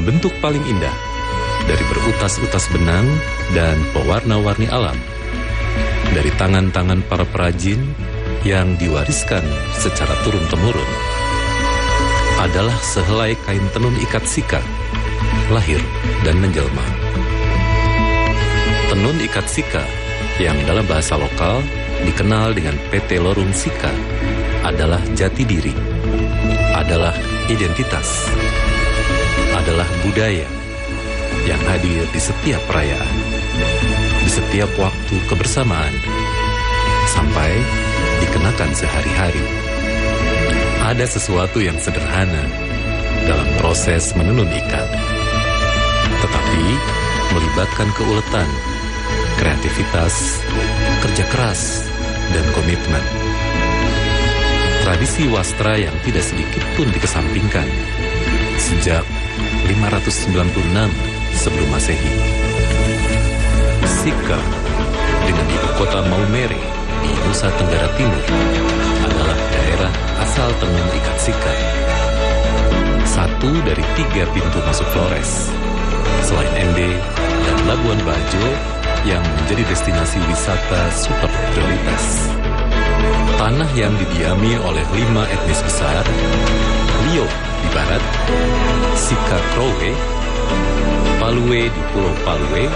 bentuk paling indah dari berutas-utas benang dan pewarna-warni alam, dari tangan-tangan para perajin yang diwariskan secara turun-temurun, adalah sehelai kain tenun ikat sika, lahir dan menjelma. Tenun ikat sika yang dalam bahasa lokal dikenal dengan PT Lorung Sika adalah jati diri, adalah identitas, adalah budaya yang hadir di setiap perayaan, di setiap waktu kebersamaan, sampai dikenakan sehari-hari. Ada sesuatu yang sederhana dalam proses menenun ikat, tetapi melibatkan keuletan, kreativitas, kerja keras, dan komitmen. Tradisi wastra yang tidak sedikit pun dikesampingkan sejak 596 sebelum Masehi. Sika dengan ibu kota Maumere di Nusa Tenggara Timur adalah daerah asal tenun ikat sika. Satu dari 3 pintu masuk Flores, selain Ende dan Labuan Bajo yang menjadi destinasi wisata super prioritas. Tanah yang didiami oleh 5 etnis besar, Lio di barat, Sika Krowe, Palue di Pulau Palue,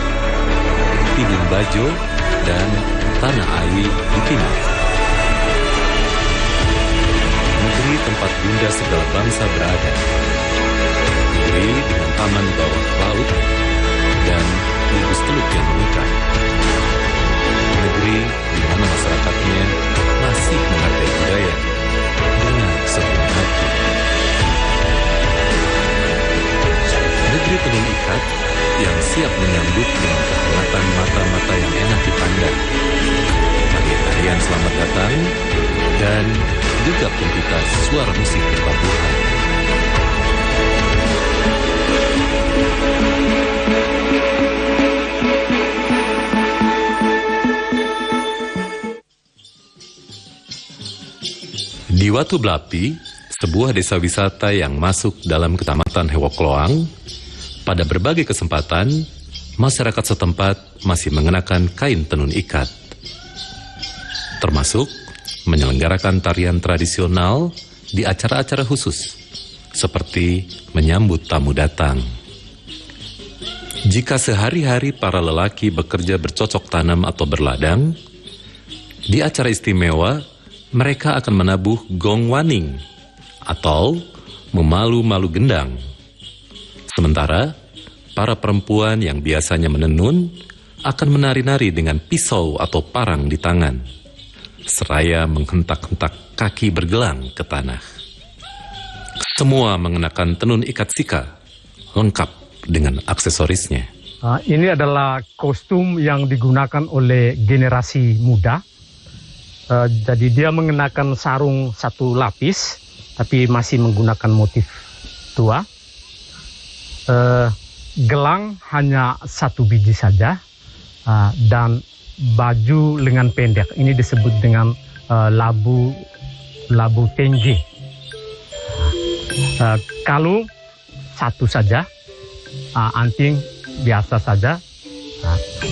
Tidung Bajo, dan Tanah Aiwi di timur. Negeri tempat bunda segala bangsa berada. Negeri dengan taman bawah laut dan gugus teluk yang mengikat. Negeri di mana masyarakatnya masih menghargai budaya dengan sepenuh hati. Negeri tenun ikat yang siap menyambut dengan kehangatan mata-mata yang enak dipandang. Tarian selamat datang dan juga pembuka suara musik bertabuhan. Di Watu Blapi, sebuah desa wisata yang masuk dalam Kecamatan Hewokloang, pada berbagai kesempatan, masyarakat setempat masih mengenakan kain tenun ikat. Termasuk menyelenggarakan tarian tradisional di acara-acara khusus, seperti menyambut tamu datang. Jika sehari-hari para lelaki bekerja bercocok tanam atau berladang, di acara istimewa, mereka akan menabuh gong waning atau memalu-malu gendang. Sementara, para perempuan yang biasanya menenun akan menari-nari dengan pisau atau parang di tangan, seraya menghentak-hentak kaki bergelang ke tanah. Semua mengenakan tenun ikat sika, lengkap dengan aksesorisnya. Ini adalah kostum yang digunakan oleh generasi muda. Jadi dia mengenakan sarung 1 lapis, tapi masih menggunakan motif tua. Gelang hanya 1 biji saja, dan baju lengan pendek. Ini disebut dengan labu tengge. Kalung 1 saja, anting biasa saja,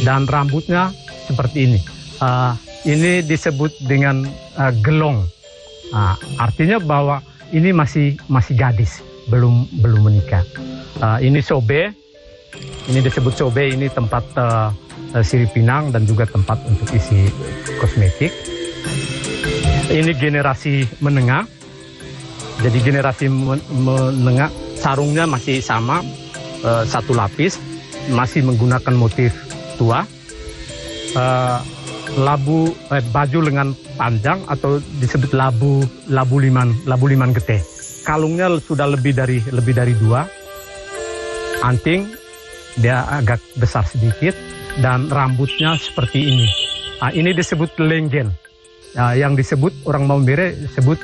dan rambutnya seperti ini. Ini disebut dengan gelong. Artinya bahwa ini masih gadis, belum menikah. Ini sobe, ini disebut sobe, ini tempat sirip pinang dan juga tempat untuk isi kosmetik. Ini generasi menengah. Jadi generasi menengah, sarungnya masih sama, 1 lapis, masih menggunakan motif tua. Baju lengan panjang atau disebut labu liman gete. Kalungnya sudah lebih dari 2. Anting dia agak besar sedikit dan rambutnya seperti ini. Ini disebut lenggen. Yang disebut orang Maumere disebut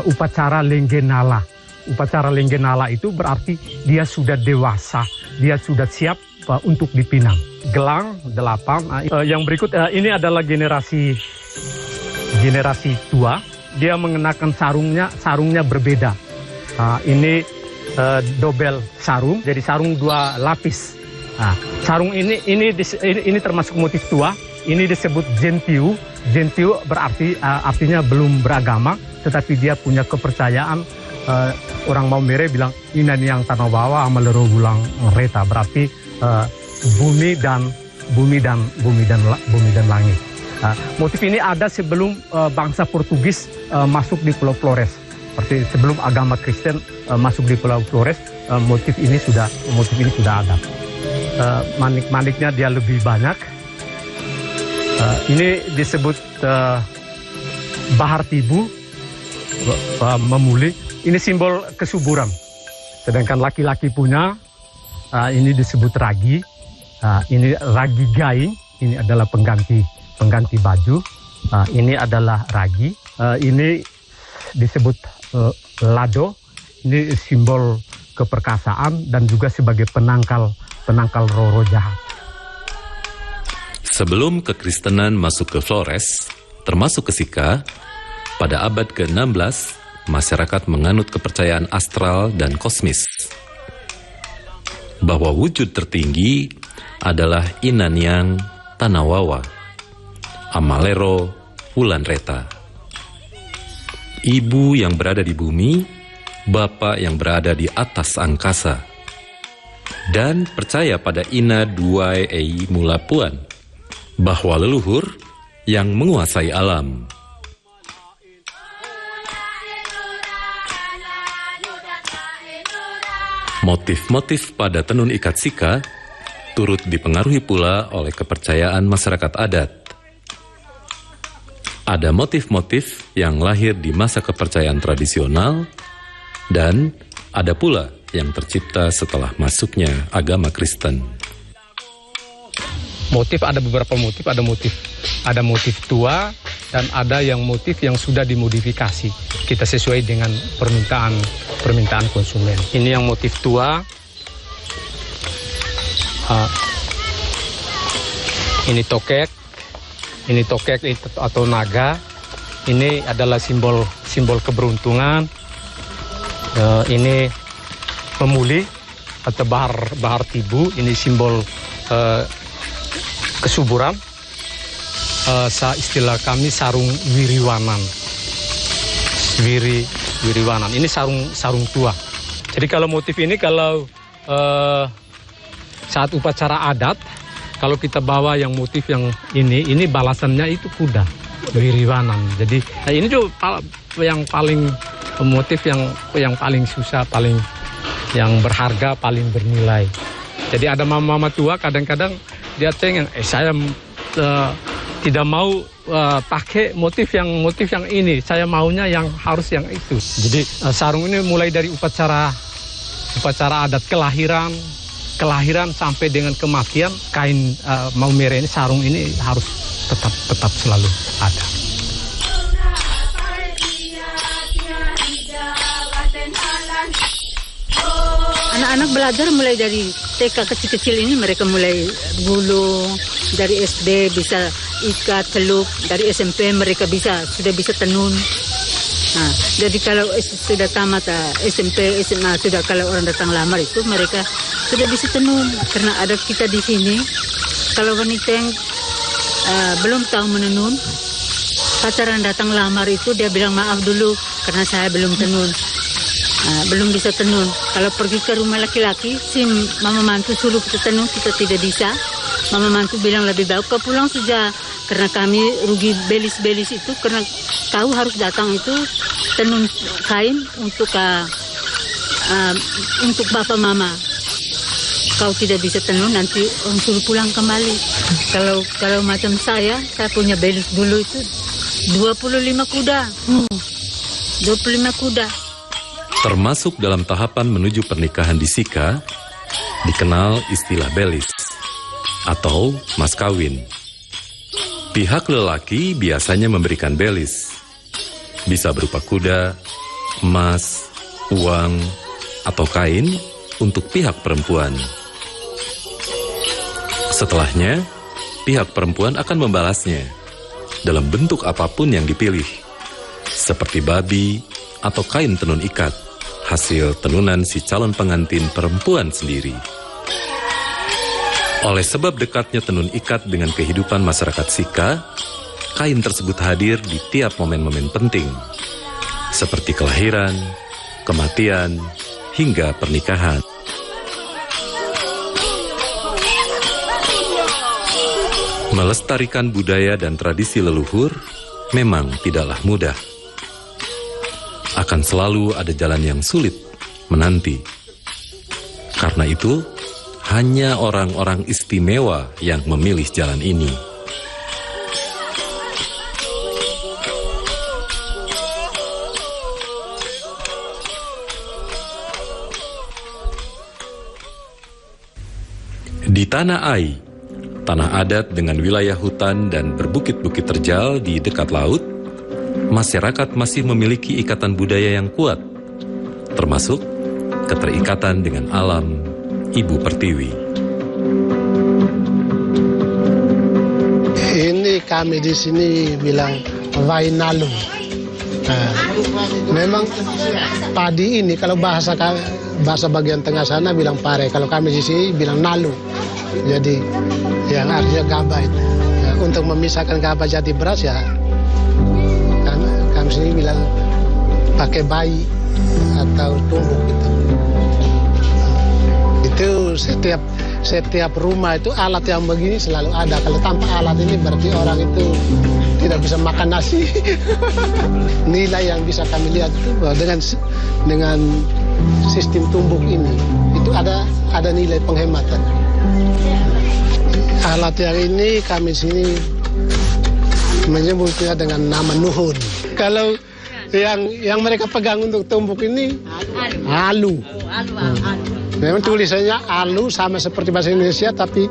upacara lenggenala. Upacara lenggenala itu berarti dia sudah dewasa, dia sudah siap untuk dipinang. Gelang 8. Yang berikut ini adalah generasi tua. Dia mengenakan sarungnya berbeda. Ini dobel sarung, jadi sarung 2 lapis. Nah, sarung ini termasuk motif tua. Ini disebut gentiu. Gentiu berarti artinya belum beragama, tetapi dia punya kepercayaan. Orang Maumere bilang ini yang tanah bawah amalero bulang reta, berarti bumi dan langit. Motif ini ada sebelum bangsa Portugis masuk di Pulau Flores. Seperti sebelum agama Kristen masuk di Pulau Flores, motif ini sudah ada. Manik-maniknya dia lebih banyak. Ini disebut bahar tibu, memuli. Ini simbol kesuburan. Sedangkan laki-laki punya ini disebut ragi. Ini ragi gaing. Ini adalah pengganti baju. Ini adalah ragi. Ini disebut lado. Ini simbol keperkasaan dan juga sebagai penangkal roh jahat. Sebelum kekristenan masuk ke Flores, termasuk ke Sika, pada abad ke-16, masyarakat menganut kepercayaan astral dan kosmis. Bahwa wujud tertinggi adalah Inanyang Tanawawa, Amalero Wulanreta. Ibu yang berada di bumi, Bapak yang berada di atas angkasa. Dan percaya pada Ina Duai Ei Mulapuan, bahwa leluhur yang menguasai alam. Motif-motif pada tenun ikat Sika turut dipengaruhi pula oleh kepercayaan masyarakat adat. Ada motif-motif yang lahir di masa kepercayaan tradisional dan ada pula yang tercipta setelah masuknya agama Kristen. Motif ada beberapa motif, ada motif tua dan ada yang motif yang sudah dimodifikasi. Kita sesuai dengan permintaan konsumen. Ini yang motif tua. Ini tokek atau naga. Ini adalah simbol keberuntungan. Ini pemuli atau bahar tibu. Ini simbol kesuburan. Istilah kami sarung wiriwanan. Wiriwanan. Ini sarung tua. Jadi kalau motif ini saat upacara adat, kalau kita bawa yang motif yang ini balasannya itu kuda wiriwanan. Jadi ini juga yang paling motif yang paling susah, yang berharga, paling bernilai. Jadi ada mama tua kadang-kadang dia cengeng, saya tidak mau pakai motif yang ini, saya maunya yang harus yang itu. Jadi sarung ini mulai dari upacara adat kelahiran sampai dengan kematian, kain Maumere ini, sarung ini harus tetap selalu ada. Anak-anak belajar mulai dari TK kecil-kecil ini, mereka mulai gulung, dari SD bisa ikat, celup, dari SMP mereka sudah bisa tenun. Nah, jadi kalau sudah tamat SMP, SMA, kalau orang datang lamar itu mereka sudah bisa tenun. Karena ada kita di sini, kalau wanita yang belum tahu menenun, pacaran datang lamar itu dia bilang maaf dulu karena saya belum tenun. Belum bisa tenun. Kalau pergi ke rumah laki-laki, si mama mantu suruh kita tenun, kita tidak bisa. Mama mantu bilang lebih baik kau pulang saja. Karena kami rugi belis-belis itu, karena tahu harus datang itu tenun kain untuk bapak mama. Kau tidak bisa tenun, nanti orang suruh pulang kembali. Kalau macam saya punya belis dulu itu 25 kuda. 25 kuda. Termasuk dalam tahapan menuju pernikahan di Sika, dikenal istilah belis atau mas kawin. Pihak lelaki biasanya memberikan belis, bisa berupa kuda, emas, uang, atau kain untuk pihak perempuan. Setelahnya, pihak perempuan akan membalasnya dalam bentuk apapun yang dipilih, seperti babi atau kain tenun ikat. hasil tenunan si calon pengantin perempuan sendiri. Oleh sebab dekatnya tenun ikat dengan kehidupan masyarakat Sika, kain tersebut hadir di tiap momen-momen penting, seperti kelahiran, kematian, hingga pernikahan. Melestarikan budaya dan tradisi leluhur memang tidaklah mudah. Akan selalu ada jalan yang sulit menanti. Karena itu, hanya orang-orang istimewa yang memilih jalan ini. Di Tanah Ai, tanah adat dengan wilayah hutan dan berbukit-bukit terjal di dekat laut, masyarakat masih memiliki ikatan budaya yang kuat, termasuk keterikatan dengan alam Ibu Pertiwi. Ini kami di sini bilang Wainalu. Nah, memang padi ini kalau bahasa bagian tengah sana bilang pare, kalau kami di sini bilang nalu. Jadi yang artinya gabah itu. Ya, untuk memisahkan gabah jadi beras ya kami sini bilang pakai bayi atau tumbuk gitu. Itu setiap rumah itu alat yang begini selalu ada. Kalau tanpa alat ini berarti orang itu tidak bisa makan nasi. Nilai yang bisa kami lihat itu dengan sistem tumbuk ini itu ada nilai penghematan. Alat yang ini kami sini menyebutnya dengan nama nuhun. Kalau yang mereka pegang untuk tumbuk ini alu. Memang tulisannya alu sama seperti bahasa Indonesia, tapi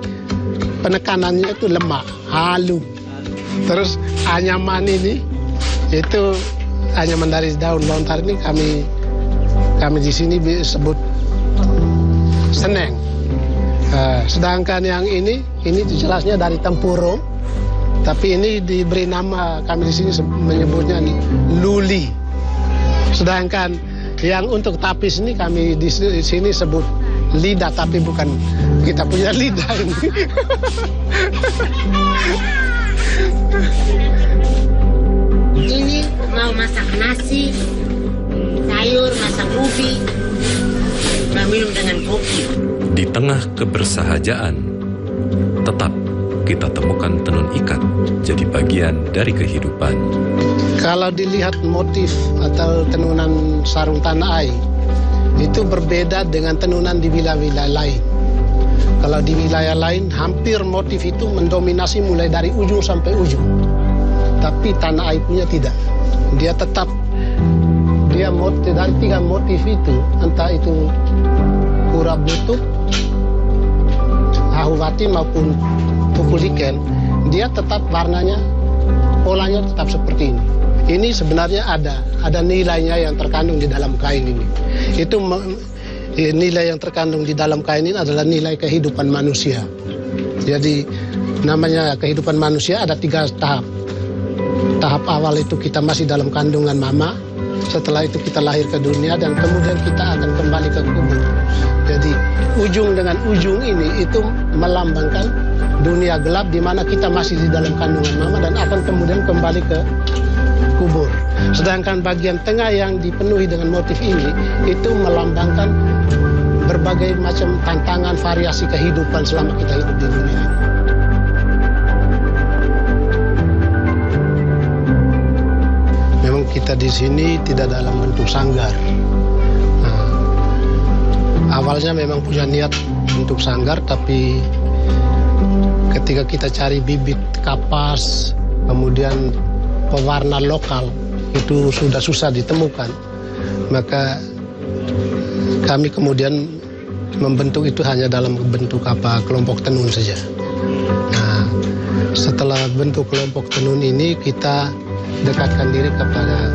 penekanannya itu lemah, alu. Terus anyaman ini itu anyaman dari daun lontar ini kami di sini sebut seneng. Sedangkan yang ini jelasnya dari tempurung, tapi ini diberi nama kami di sini menyebutnya luli. Sedangkan yang untuk tapis ini kami di sini sebut lidah, tapi bukan kita punya lidah ini. Ini mau masak nasi, sayur, masak ubi, mau minum dengan kopi. Di tengah kebersahajaan, tetap kita temukan tenun ikat jadi bagian dari kehidupan. Kalau dilihat motif atau tenunan sarung Tanah Ai, itu berbeda dengan tenunan di wilayah-wilayah lain. Kalau di wilayah lain, hampir motif itu mendominasi mulai dari ujung sampai ujung. Tapi Tanah Ai punya tidak. Dia tetap, dari 3 motif itu, entah itu kura butuh, ahuwati maupun pukuliken, dia tetap warnanya, polanya tetap seperti ini. Ini sebenarnya ada nilainya yang terkandung di dalam kain ini. Itu nilai yang terkandung di dalam kain ini adalah nilai kehidupan manusia. Jadi namanya kehidupan manusia ada 3 tahap. Tahap awal itu kita masih dalam kandungan mama. Setelah itu kita lahir ke dunia dan kemudian kita akan kembali ke kubur. Jadi ujung dengan ujung ini itu melambangkan dunia gelap di mana kita masih di dalam kandungan mama dan akan kemudian kembali ke kubur. Sedangkan bagian tengah yang dipenuhi dengan motif ini itu melambangkan berbagai macam tantangan variasi kehidupan selama kita hidup di dunia ini. Memang kita di sini tidak dalam bentuk sanggar. Awalnya memang punya niat untuk sanggar, tapi ketika kita cari bibit kapas, kemudian pewarna lokal, itu sudah susah ditemukan. Maka kami kemudian membentuk itu hanya dalam bentuk kelompok tenun saja. Nah, setelah bentuk kelompok tenun ini, kita dekatkan diri kepada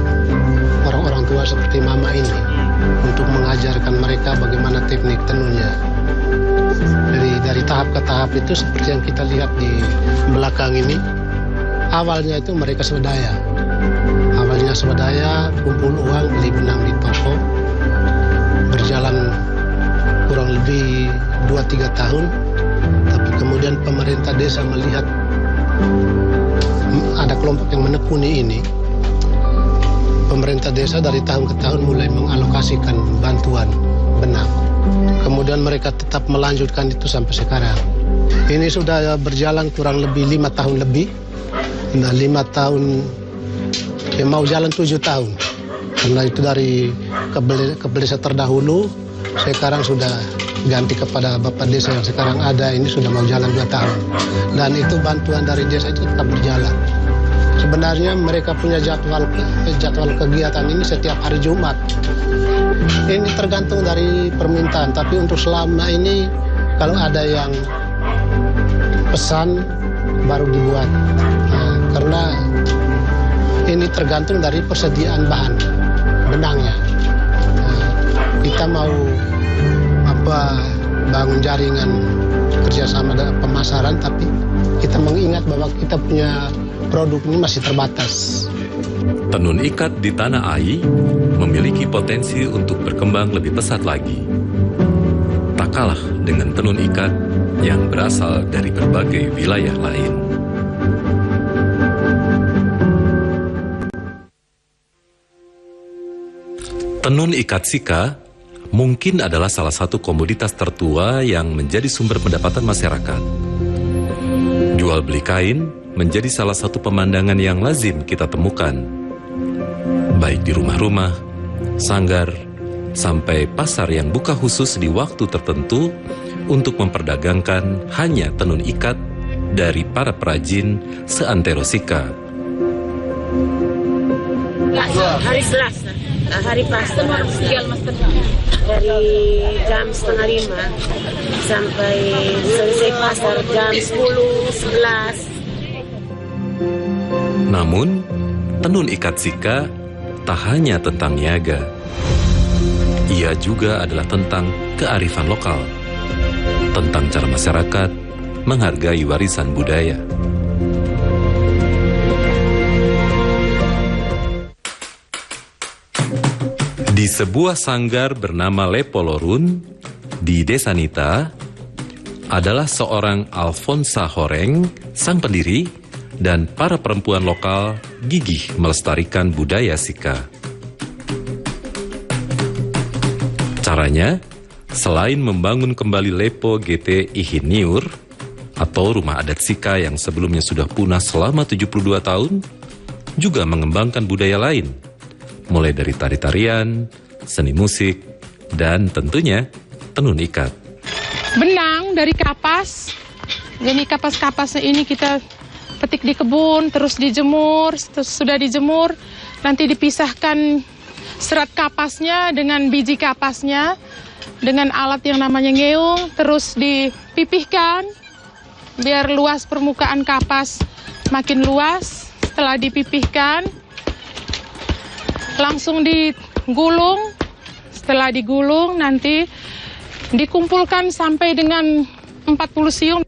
orang-orang tua seperti mama ini untuk mengajarkan mereka bagaimana teknik tenunnya. Jadi dari tahap ke tahap itu seperti yang kita lihat di belakang ini, awalnya itu mereka swadaya. Awalnya swadaya, kumpul uang, beli benang di toko. berjalan kurang lebih 2-3 tahun, tapi kemudian pemerintah desa melihat ada kelompok yang menekuni ini. Pemerintah desa dari tahun ke tahun mulai mengalokasikan bantuan benang. Kemudian mereka tetap melanjutkan itu sampai sekarang. Ini sudah berjalan kurang lebih 5 tahun lebih. Nah, 5 tahun, ya mau jalan 7 tahun. Karena itu dari kepala desa terdahulu, sekarang sudah ganti kepada Bapak Desa yang sekarang ada, ini sudah mau jalan 2 tahun. Dan itu bantuan dari desa itu tetap berjalan. Sebenarnya mereka punya jadwal kegiatan ini setiap hari Jumat. Ini tergantung dari permintaan, tapi untuk selama ini kalau ada yang pesan baru dibuat. Nah, karena ini tergantung dari persediaan bahan benangnya. Nah, kita mau bangun jaringan kerjasama dengan pemasaran, tapi kita mengingat bahwa kita punya produk ini masih terbatas. Tenun ikat di Tanah Ai memiliki potensi untuk berkembang lebih pesat lagi. Tak kalah dengan tenun ikat yang berasal dari berbagai wilayah lain. Tenun ikat Sika mungkin adalah salah satu komoditas tertua yang menjadi sumber pendapatan masyarakat. Jual beli kain menjadi salah satu pemandangan yang lazim kita temukan, baik di rumah-rumah, sanggar, sampai pasar yang buka khusus di waktu tertentu untuk memperdagangkan hanya tenun ikat dari para perajin seantero Sika. Hari Selasa, hari pasar, dari jam 4:30 sampai selesai pasar jam 10-11. Namun, tenun ikat Sika tak hanya tentang niaga. Ia juga adalah tentang kearifan lokal, tentang cara masyarakat menghargai warisan budaya. Di sebuah sanggar bernama Lepolorun di Desa Nita adalah seorang Alfonsa Horeng, sang pendiri, dan para perempuan lokal gigih melestarikan budaya Sika. Caranya, selain membangun kembali Lepo GT Ihiniur atau rumah adat Sika yang sebelumnya sudah punah selama 72 tahun, juga mengembangkan budaya lain, mulai dari tari-tarian, seni musik, dan tentunya tenun ikat. Benang dari kapas, jadi kapas-kapasnya ini kita petik di kebun, terus dijemur, terus sudah dijemur, nanti dipisahkan serat kapasnya dengan biji kapasnya, dengan alat yang namanya ngeung, terus dipipihkan, biar luas permukaan kapas makin luas. Setelah dipipihkan, langsung digulung. Setelah digulung nanti dikumpulkan sampai dengan 40 siung.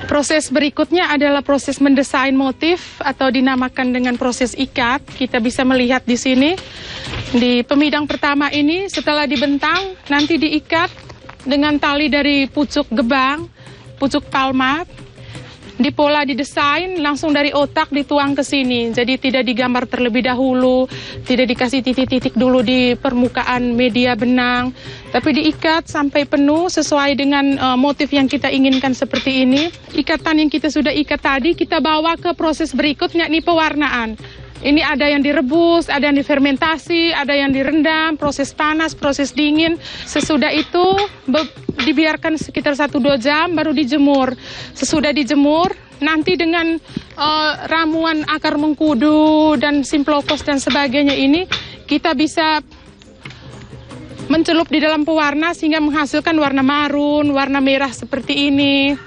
Proses berikutnya adalah proses mendesain motif atau dinamakan dengan proses ikat. Kita bisa melihat di sini di pemidang pertama ini, setelah dibentang nanti diikat dengan tali dari pucuk gebang, pucuk palmat. Dipola didesain langsung dari otak dituang ke sini. Jadi tidak digambar terlebih dahulu, tidak dikasih titik-titik dulu di permukaan media benang, tapi diikat sampai penuh sesuai dengan motif yang kita inginkan seperti ini. Ikatan yang kita sudah ikat tadi kita bawa ke proses berikutnya, yakni pewarnaan. Ini ada yang direbus, ada yang difermentasi, ada yang direndam, proses panas, proses dingin. Sesudah itu dibiarkan sekitar 1-2 jam baru dijemur. Sesudah dijemur, nanti dengan ramuan akar mengkudu dan simplokos dan sebagainya ini, kita bisa mencelup di dalam pewarna sehingga menghasilkan warna marun, warna merah seperti ini.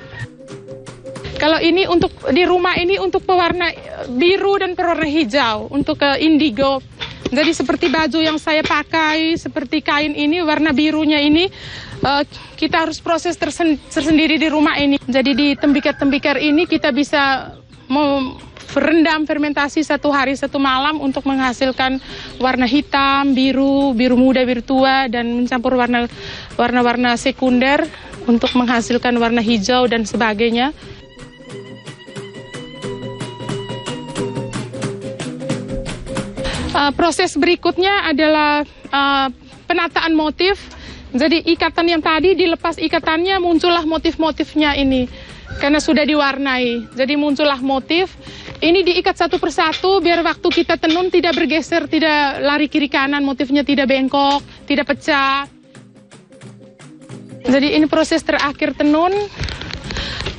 Kalau ini untuk di rumah ini untuk pewarna biru dan pewarna hijau, untuk indigo. Jadi seperti baju yang saya pakai, seperti kain ini warna birunya ini kita harus proses tersendiri di rumah ini. Jadi di tembikar-tembikar ini kita bisa rendam fermentasi 1 hari 1 malam untuk menghasilkan warna hitam, biru, biru muda, biru tua, dan mencampur warna-warna sekunder untuk menghasilkan warna hijau dan sebagainya. Proses berikutnya adalah penataan motif. Jadi ikatan yang tadi dilepas ikatannya, muncullah motif-motifnya ini. Karena sudah diwarnai, jadi muncullah motif. Ini diikat satu persatu biar waktu kita tenun tidak bergeser, tidak lari kiri kanan, motifnya tidak bengkok, tidak pecah. Jadi ini proses terakhir tenun.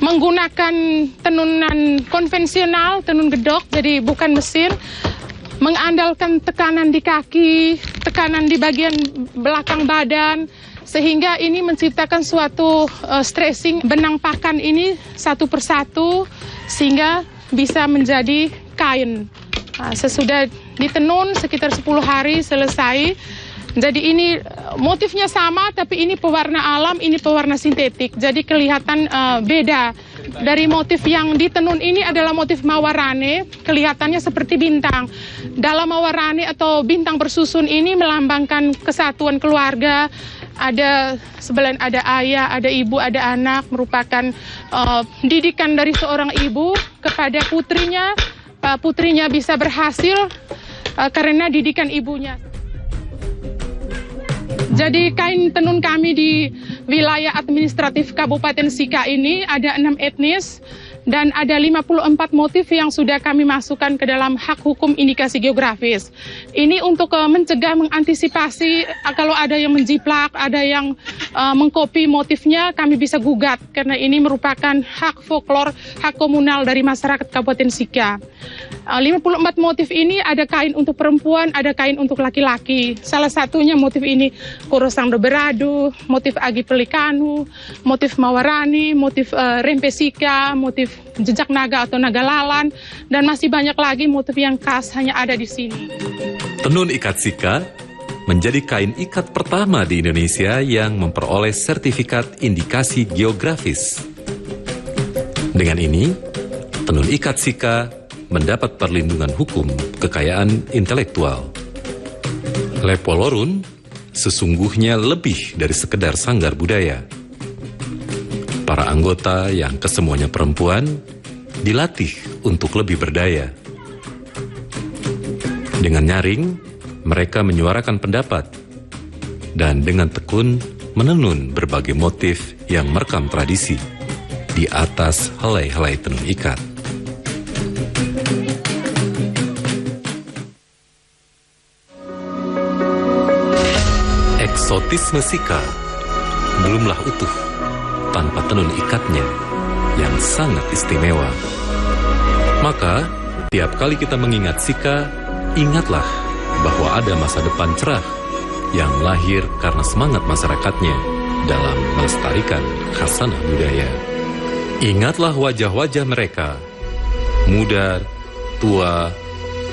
Menggunakan tenunan konvensional, tenun gedok, jadi bukan mesin. Mengandalkan tekanan di kaki, tekanan di bagian belakang badan, sehingga ini menciptakan suatu stressing benang pakan ini satu persatu, sehingga bisa menjadi kain. Sesudah ditenun sekitar 10 hari selesai. Jadi ini motifnya sama, tapi ini pewarna alam, ini pewarna sintetik. Jadi kelihatan beda. Dari motif yang ditenun ini adalah motif mawarane, kelihatannya seperti bintang. Dalam mawarane atau bintang bersusun ini melambangkan kesatuan keluarga. Ada sebelahan ada ayah, ada ibu, ada anak, merupakan didikan dari seorang ibu kepada putrinya. Putrinya bisa berhasil karena didikan ibunya. Jadi kain tenun kami di wilayah administratif Kabupaten Sika ini ada 6 etnis dan ada 54 motif yang sudah kami masukkan ke dalam hak hukum indikasi geografis. Ini untuk mencegah, mengantisipasi kalau ada yang menjiplak, ada yang mengkopi motifnya, kami bisa gugat karena ini merupakan hak folklor, hak komunal dari masyarakat Kabupaten Sika. 54 motif ini ada kain untuk perempuan, ada kain untuk laki-laki. Salah satunya motif ini Korosang Beradu, motif Agi Pelikanu, motif Mawarani, motif Rempesika, motif jejak naga atau naga lalan, dan masih banyak lagi motif yang khas hanya ada di sini. Tenun ikat Sika menjadi kain ikat pertama di Indonesia yang memperoleh sertifikat indikasi geografis. Dengan ini, tenun ikat Sika mendapat perlindungan hukum kekayaan intelektual. Lepolorun sesungguhnya lebih dari sekedar sanggar budaya. Para anggota yang kesemuanya perempuan dilatih untuk lebih berdaya. Dengan nyaring, mereka menyuarakan pendapat dan dengan tekun menenun berbagai motif yang merekam tradisi di atas helai-helai tenun ikat. Eksotisme Sika belumlah utuh tanpa tenun ikatnya yang sangat istimewa. Maka, tiap kali kita mengingat Sika, ingatlah bahwa ada masa depan cerah yang lahir karena semangat masyarakatnya dalam melestarikan khasanah budaya. Ingatlah wajah-wajah mereka, muda, tua,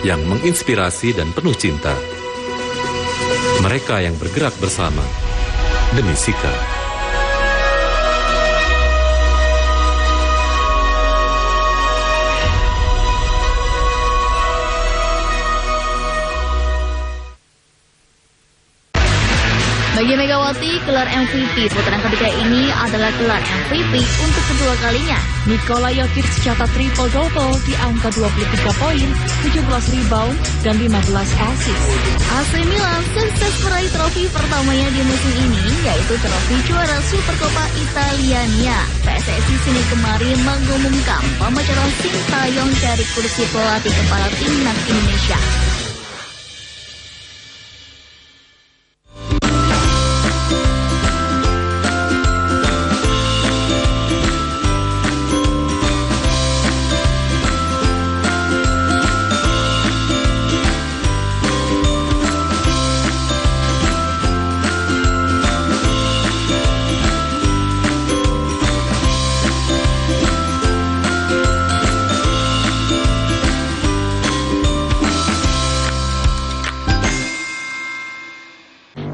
yang menginspirasi dan penuh cinta. Mereka yang bergerak bersama demi Sika. Bagi Megawati, gelar MVP putaran ketiga ini adalah gelar MVP untuk kedua kalinya. Nikola Jokic mencatat triple-double di angka 23 poin, 17 rebound, dan 15 assist. AC Milan sukses meraih trofi pertamanya di musim ini, yaitu trofi juara Supercoppa Italiania. PSSI Senin kemarin mengumumkan pemecahan Sintayong dari kursi pelatih kepala timnas Indonesia.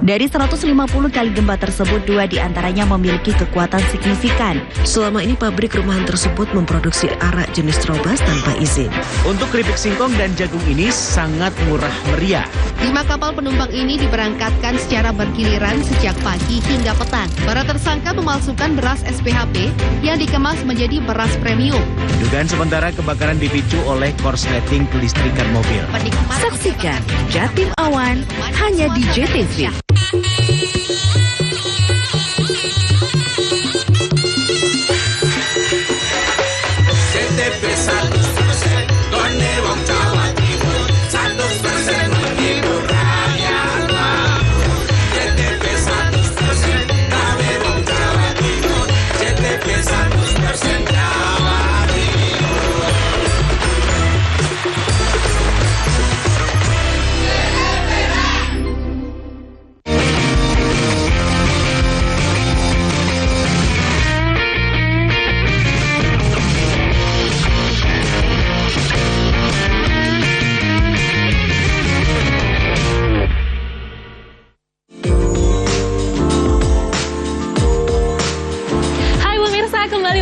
Dari 150 kali gempa tersebut, 2 diantaranya memiliki kekuatan signifikan. Selama ini pabrik rumahan tersebut memproduksi arak jenis Trobas tanpa izin. Untuk keripik singkong dan jagung ini sangat murah meriah. 5 kapal penumpang ini diberangkatkan secara bergiliran sejak pagi hingga petang. Para tersangka memalsukan beras SPHP yang dikemas menjadi beras premium. Dugaan sementara kebakaran dipicu oleh korsleting kelistrikan mobil. Saksikan Jatim Awan hanya di JTV.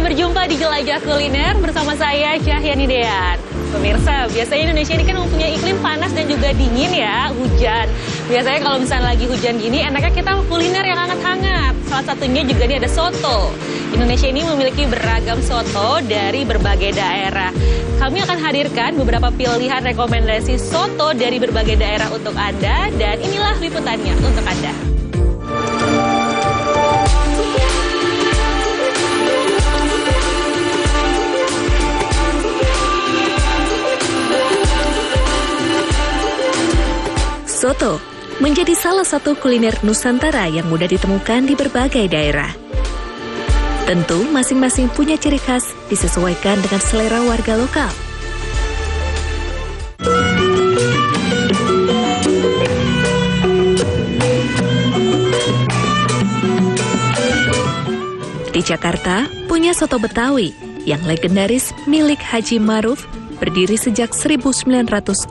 Berjumpa di Jelajah Kuliner bersama saya Cahyani Dean. Pemirsa, biasanya Indonesia ini kan mempunyai iklim panas dan juga dingin ya, hujan. Biasanya kalau misalnya lagi hujan gini, enaknya kita kuliner yang hangat-hangat. Salah satunya juga nih ada soto. Indonesia ini memiliki beragam soto dari berbagai daerah. Kami akan hadirkan beberapa pilihan rekomendasi soto dari berbagai daerah untuk Anda, dan inilah liputannya untuk Anda. Soto menjadi salah satu kuliner Nusantara yang mudah ditemukan di berbagai daerah. Tentu masing-masing punya ciri khas disesuaikan dengan selera warga lokal. Di Jakarta punya soto Betawi yang legendaris milik Haji Maruf berdiri sejak 1940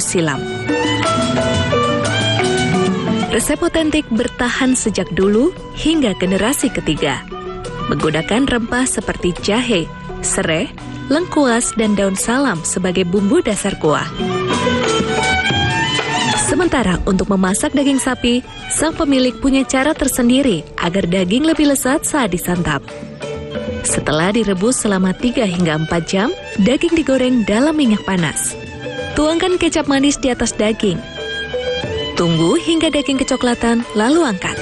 silam. Resep otentik bertahan sejak dulu hingga generasi ketiga. Menggunakan rempah seperti jahe, sereh, lengkuas, dan daun salam sebagai bumbu dasar kuah. Sementara untuk memasak daging sapi, sang pemilik punya cara tersendiri agar daging lebih lezat saat disantap. Setelah direbus selama 3 hingga 4 jam, daging digoreng dalam minyak panas. Tuangkan kecap manis di atas daging. Tunggu hingga daging kecoklatan, lalu angkat.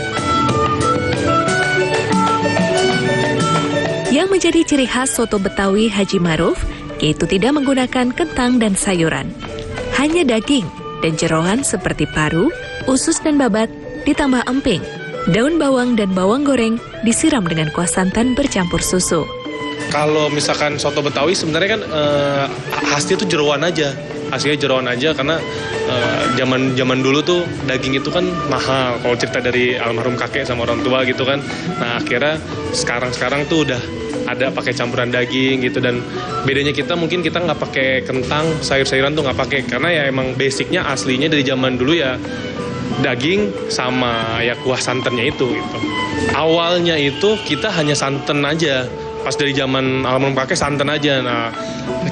Yang menjadi ciri khas soto Betawi Haji Maruf, yaitu tidak menggunakan kentang dan sayuran. Hanya daging dan jeroan seperti paru, usus dan babat, ditambah emping, daun bawang dan bawang goreng disiram dengan kuah santan bercampur susu. Kalau misalkan soto Betawi sebenarnya kan khasnya itu jeroan aja. Hasilnya jeroan aja karena zaman dulu tuh daging itu kan mahal. Kalau cerita dari almarhum kakek sama orang tua gitu kan. Nah akhirnya sekarang tuh udah ada pakai campuran daging gitu, dan bedanya kita mungkin kita nggak pakai kentang, sayur-sayuran tuh nggak pakai karena ya emang basicnya aslinya dari zaman dulu ya daging sama ya kuah santannya itu gitu. Awalnya itu kita hanya santan aja. Pas dari zaman almarhum kakek santan aja. Nah,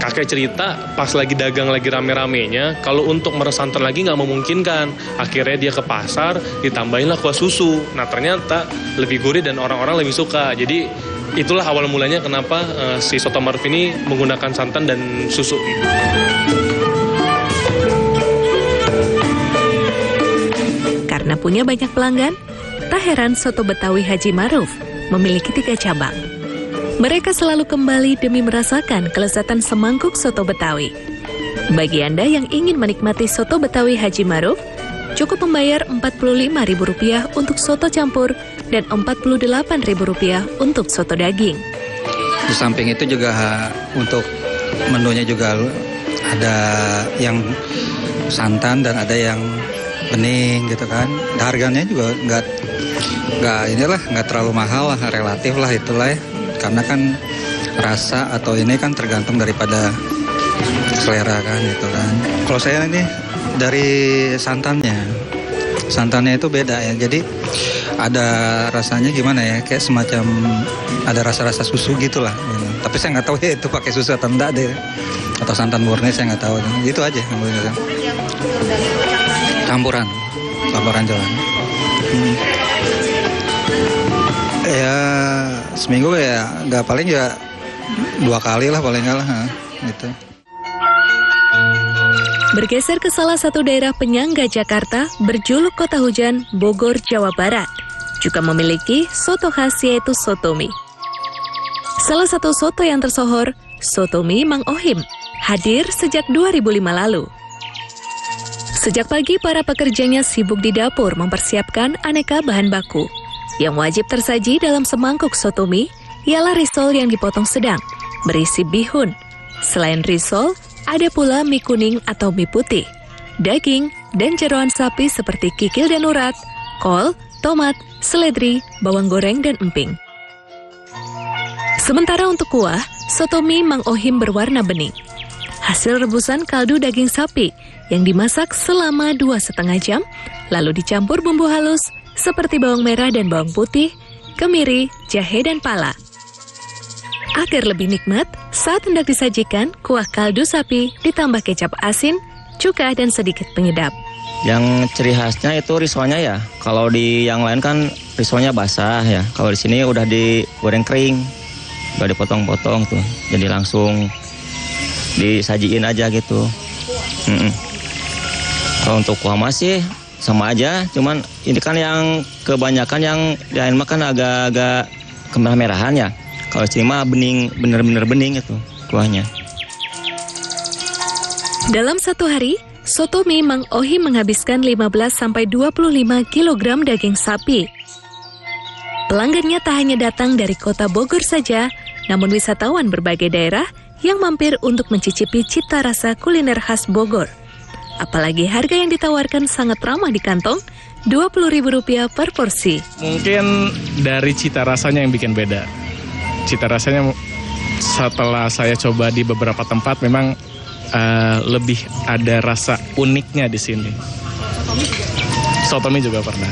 kakek cerita pas lagi dagang lagi rame-ramenya, kalau untuk meres santan lagi nggak memungkinkan. Akhirnya dia ke pasar, ditambahinlah kuah susu. Nah, ternyata lebih gurih dan orang-orang lebih suka. Jadi itulah awal mulanya kenapa si soto Maruf ini menggunakan santan dan susu. Karena punya banyak pelanggan, tak heran soto Betawi Haji Maruf memiliki 3 cabang. Mereka selalu kembali demi merasakan kelezatan semangkuk soto Betawi. Bagi Anda yang ingin menikmati soto Betawi Haji Maruf, cukup membayar Rp45.000 untuk soto campur dan Rp48.000 untuk soto daging. Di samping itu juga untuk menunya juga ada yang santan dan ada yang bening gitu kan. Harganya juga nggak terlalu mahal lah, relatif lah itulah ya. Karena kan rasa atau ini kan tergantung daripada selera kan gitu kan. Kalau saya ini dari santannya, santannya itu beda ya. Jadi ada rasanya gimana ya, kayak semacam ada rasa-rasa susu gitulah. Gitu. Tapi saya nggak tahu ya itu pakai susu atau enggak deh, atau santan murni saya nggak tahu. Itu aja. Campuran jalan. Ya seminggu ya nggak, paling ya 2 kali lah paling nggak lah gitu. Bergeser ke salah satu daerah penyangga Jakarta, berjuluk Kota Hujan, Bogor, Jawa Barat, juga memiliki soto khas yaitu soto mie. Salah satu soto yang tersohor, soto mie Mang Ohim, hadir sejak 2005 lalu. Sejak pagi, para pekerjanya sibuk di dapur mempersiapkan aneka bahan baku. Yang wajib tersaji dalam semangkuk soto mie ialah risol yang dipotong sedang, berisi bihun. Selain risol, ada pula mie kuning atau mie putih, daging, dan jeroan sapi seperti kikil dan urat, kol, tomat, seledri, bawang goreng, dan emping. Sementara untuk kuah, soto mie Mang Ohim berwarna bening. Hasil rebusan kaldu daging sapi yang dimasak selama 2,5 jam, lalu dicampur bumbu halus seperti bawang merah dan bawang putih, kemiri, jahe, dan pala. Agar lebih nikmat, saat hendak disajikan, kuah kaldu sapi ditambah kecap asin, cuka, dan sedikit penyedap. Yang ciri khasnya itu risolnya ya. Kalau di yang lain kan risolnya basah ya. Kalau di sini udah digoreng kering, udah dipotong-potong tuh. Jadi langsung disajiin aja gitu. Kalau untuk kuah masih sama aja, cuman ini kan yang kebanyakan yang lain makan agak-agak kemerah-merahan ya. Kalau sini mah bening, bener-bener bening itu kuahnya. Dalam satu hari, soto mie Mang Ohim menghabiskan 15-25 kg daging sapi. Pelanggannya tak hanya datang dari kota Bogor saja, namun wisatawan berbagai daerah yang mampir untuk mencicipi cita rasa kuliner khas Bogor. Apalagi harga yang ditawarkan sangat ramah di kantong, Rp20.000 per porsi. Mungkin dari cita rasanya yang bikin beda. Cita rasanya setelah saya coba di beberapa tempat memang lebih ada rasa uniknya di sini. Soto mie juga pernah.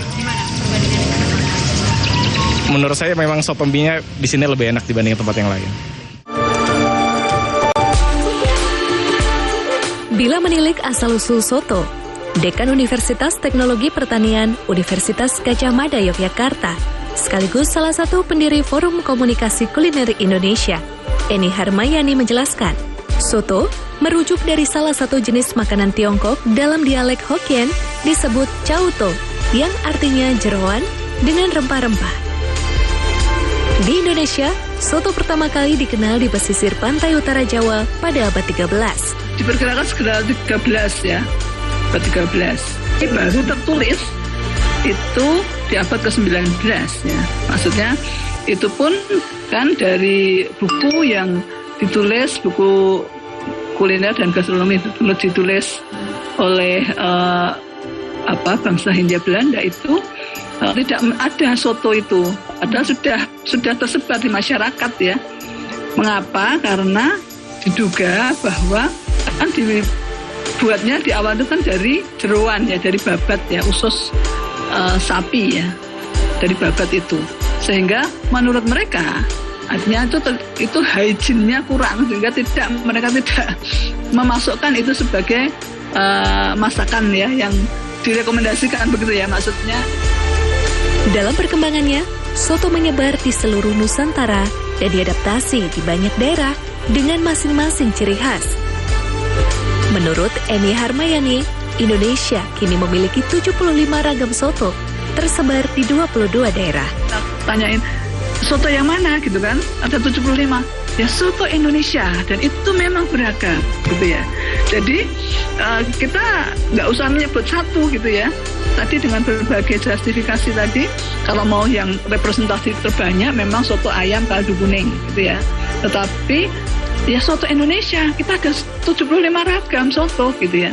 Menurut saya memang soto mie-nya di sini lebih enak dibanding tempat yang lain. Bila menilik asal-usul soto, Dekan Universitas Teknologi Pertanian Universitas Gajah Mada Yogyakarta, sekaligus salah satu pendiri Forum Komunikasi Kuliner Indonesia, Eni Harmayani menjelaskan, soto merujuk dari salah satu jenis makanan Tiongkok dalam dialek Hokkien disebut cauto, yang artinya jeroan dengan rempah-rempah. Di Indonesia, soto pertama kali dikenal di pesisir pantai utara Jawa pada abad 13. Diperkirakan sekitar 13 ya, abad 13. Ini baru tertulis itu di abad ke-19 ya. Maksudnya itu pun kan dari buku yang ditulis, buku kuliner dan gastronomi ditulis oleh bangsa Hindia Belanda itu tidak ada soto itu. Padahal sudah tersebar di masyarakat ya. Mengapa? Karena diduga bahwa kan dibuatnya di awal itu kan dari jeroan ya, dari babat ya, usus sapi ya, dari babat itu, sehingga menurut mereka artinya itu hygiene-nya kurang, sehingga mereka tidak memasukkan itu sebagai masakan ya yang direkomendasikan begitu ya maksudnya. Dalam perkembangannya, soto menyebar di seluruh Nusantara dan diadaptasi di banyak daerah dengan masing-masing ciri khas. Menurut Eni Harmayani, Indonesia kini memiliki 75 ragam soto tersebar di 22 daerah. Tanyain, soto yang mana gitu kan? Ada 75. Ya soto Indonesia, dan itu memang beragam gitu ya. Jadi kita nggak usah menyebut satu gitu ya. Tadi dengan berbagai justifikasi tadi, kalau mau yang representasi terbanyak memang soto ayam kaldu kuning gitu ya. Tetapi ya soto Indonesia, kita ada 75 ragam soto gitu ya.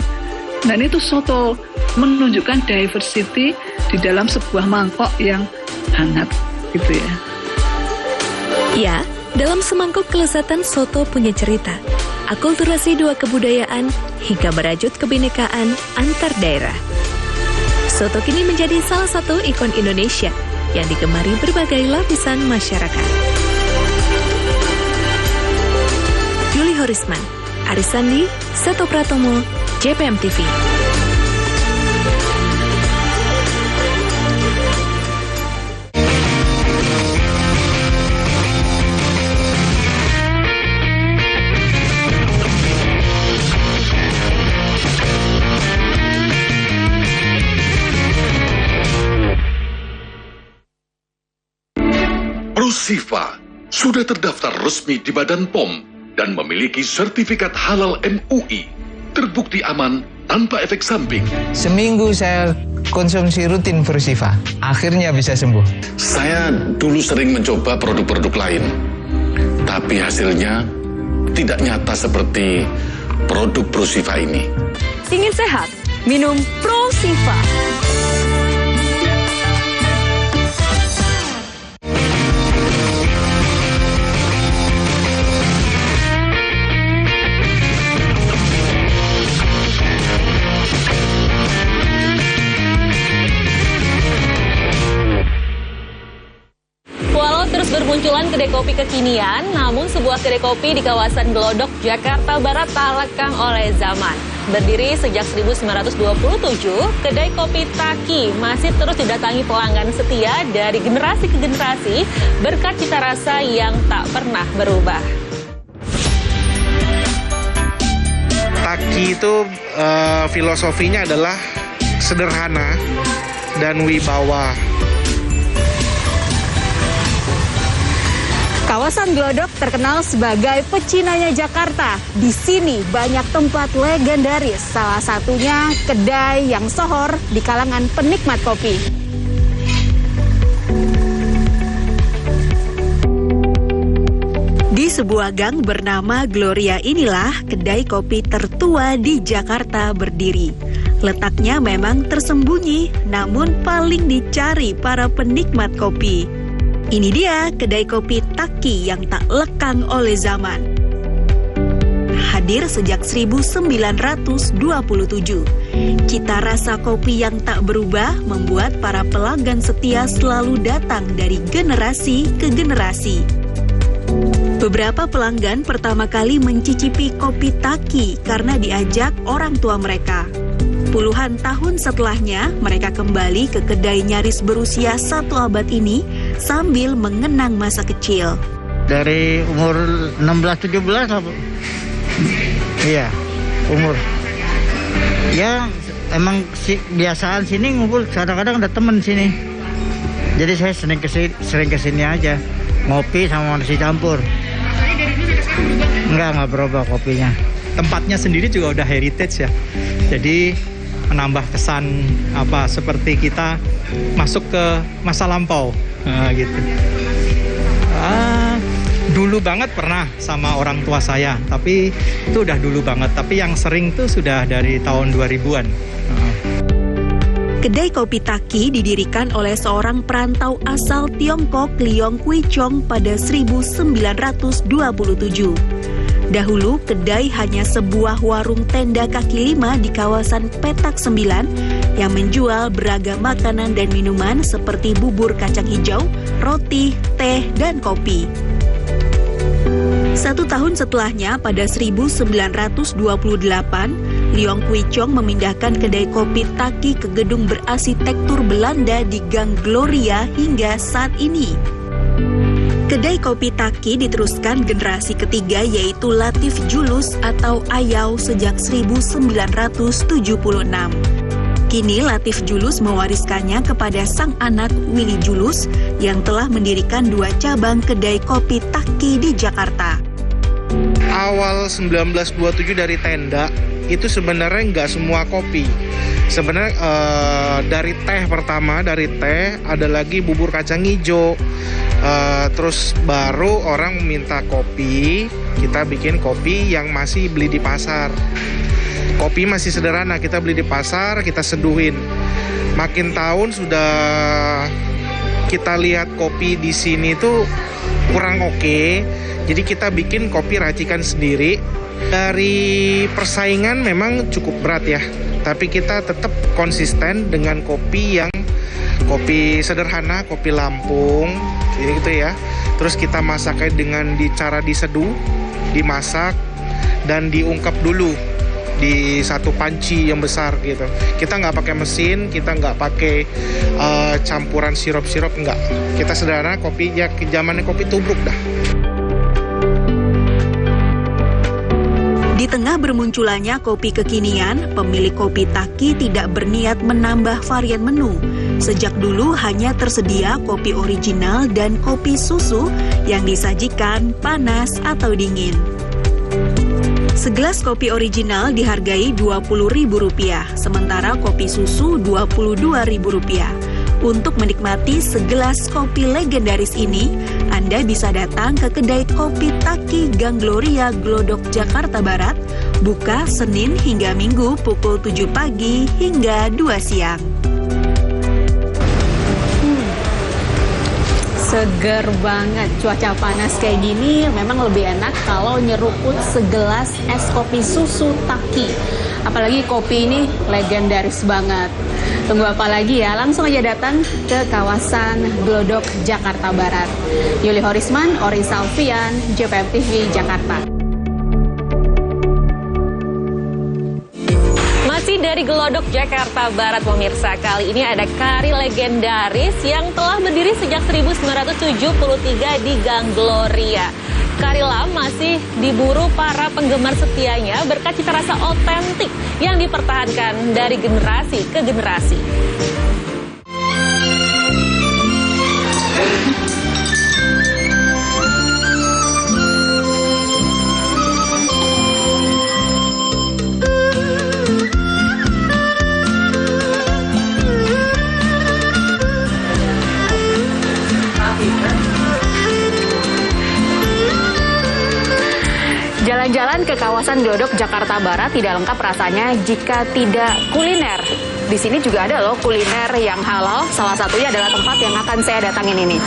Dan itu soto menunjukkan diversity di dalam sebuah mangkok yang hangat gitu ya. Ya, dalam semangkuk kelezatan soto punya cerita, akulturasi dua kebudayaan hingga merajut kebinekaan antar daerah. soto kini menjadi salah satu ikon Indonesia yang digemari berbagai lapisan masyarakat. Juli Horisman, Aris Sandi, Seto Pratomo, JPM TV. Prosifa sudah terdaftar resmi di Badan POM dan memiliki sertifikat halal MUI, terbukti aman tanpa efek samping. Seminggu saya konsumsi rutin Prosifa, akhirnya bisa sembuh. Saya dulu sering mencoba produk-produk lain, tapi hasilnya tidak nyata seperti produk Prosifa ini. Ingin sehat? Minum Prosifa. Bermunculan kedai kopi kekinian, namun sebuah kedai kopi di kawasan Glodok, Jakarta Barat tak lekang oleh zaman. Berdiri sejak 1927, kedai kopi Taki masih terus didatangi pelanggan setia dari generasi ke generasi berkat cita rasa yang tak pernah berubah. Taki itu filosofinya adalah sederhana dan wibawa. Kawasan Glodok terkenal sebagai pecinanya Jakarta. Di sini banyak tempat legendaris, salah satunya kedai yang sohor di kalangan penikmat kopi. Di sebuah gang bernama Gloria inilah kedai kopi tertua di Jakarta berdiri. Letaknya memang tersembunyi, namun paling dicari para penikmat kopi. Ini dia kedai kopi Taki yang tak lekang oleh zaman. Hadir sejak 1927. Cita rasa kopi yang tak berubah membuat para pelanggan setia selalu datang dari generasi ke generasi. Beberapa pelanggan pertama kali mencicipi kopi Taki karena diajak orang tua mereka. Puluhan tahun setelahnya, mereka kembali ke kedai nyaris berusia 1 abad ini sambil mengenang masa kecil. Dari umur 16-17 lah, Bu. Iya, umur. Ya, emang kebiasaan sini ngumpul, kadang-kadang ada temen sini. Jadi saya sering kesini aja, ngopi sama nasi campur. Enggak berubah kopinya. Tempatnya sendiri juga udah heritage ya. Jadi menambah kesan seperti kita masuk ke masa lampau gitu. Dulu banget pernah sama orang tua saya, tapi itu udah dulu banget. Tapi yang sering tuh sudah dari tahun 2000-an. Kedai kopi Taki didirikan oleh seorang perantau asal Tiongkok, Leong Kui Chong pada 1927. Dahulu, kedai hanya sebuah warung tenda kaki 5 di kawasan Petak 9 yang menjual beragam makanan dan minuman seperti bubur kacang hijau, roti, teh, dan kopi. 1 tahun setelahnya, pada 1928, Leong Kui Chong memindahkan kedai kopi Taki ke gedung berarsitektur Belanda di Gang Gloria hingga saat ini. Kedai kopi Taki diteruskan generasi ketiga yaitu Latif Julus atau Ayau sejak 1976. Kini Latif Julus mewariskannya kepada sang anak Willy Julus yang telah mendirikan 2 cabang kedai kopi Taki di Jakarta. Awal 1927 dari tenda itu sebenarnya nggak semua kopi. Sebenarnya dari teh pertama, dari teh ada lagi bubur kacang hijau. Terus baru orang meminta kopi, kita bikin kopi yang masih beli di pasar. Kopi masih sederhana, kita beli di pasar, kita seduhin. Makin tahun sudah kita lihat kopi di sini tuh kurang oke. Jadi kita bikin kopi racikan sendiri. Dari persaingan memang cukup berat ya, tapi kita tetap konsisten dengan kopi sederhana, kopi Lampung gitu ya. Terus kita masaknya dengan cara diseduh, dimasak dan diungkep dulu di satu panci yang besar gitu. Kita nggak pakai mesin, kita nggak pakai campuran sirup-sirup, nggak. Kita sederhana, kopi ya zamannya kopi tubruk dah. Di tengah bermunculannya kopi kekinian, pemilik Kopi Taki tidak berniat menambah varian menu. Sejak dulu hanya tersedia kopi original dan kopi susu yang disajikan panas atau dingin. Segelas kopi original dihargai Rp20.000, sementara kopi susu Rp22.000. Untuk menikmati segelas kopi legendaris ini, Anda bisa datang ke kedai Kopi Taki Gang Gloria, Glodok, Jakarta Barat, buka Senin hingga Minggu pukul 7 pagi hingga 2 siang. Seger banget, cuaca panas kayak gini memang lebih enak kalau nyeruput segelas es kopi susu Taki. Apalagi kopi ini legendaris banget. Tunggu apa lagi ya, langsung aja datang ke kawasan Glodok, Jakarta Barat. Yuli Horisman, Ori Salvian, JPM TV, Jakarta. Masih dari Glodok, Jakarta Barat, pemirsa. Kali ini ada kari legendaris yang telah berdiri sejak 1973 di Gang Gloria. Kari lam masih diburu para penggemar setianya berkat cita rasa otentik yang dipertahankan dari generasi ke generasi. Jalan-jalan ke kawasan Glodok, Jakarta Barat tidak lengkap rasanya jika tidak kuliner. Di sini juga ada loh kuliner yang halal. Salah satunya adalah tempat yang akan saya datangin ini.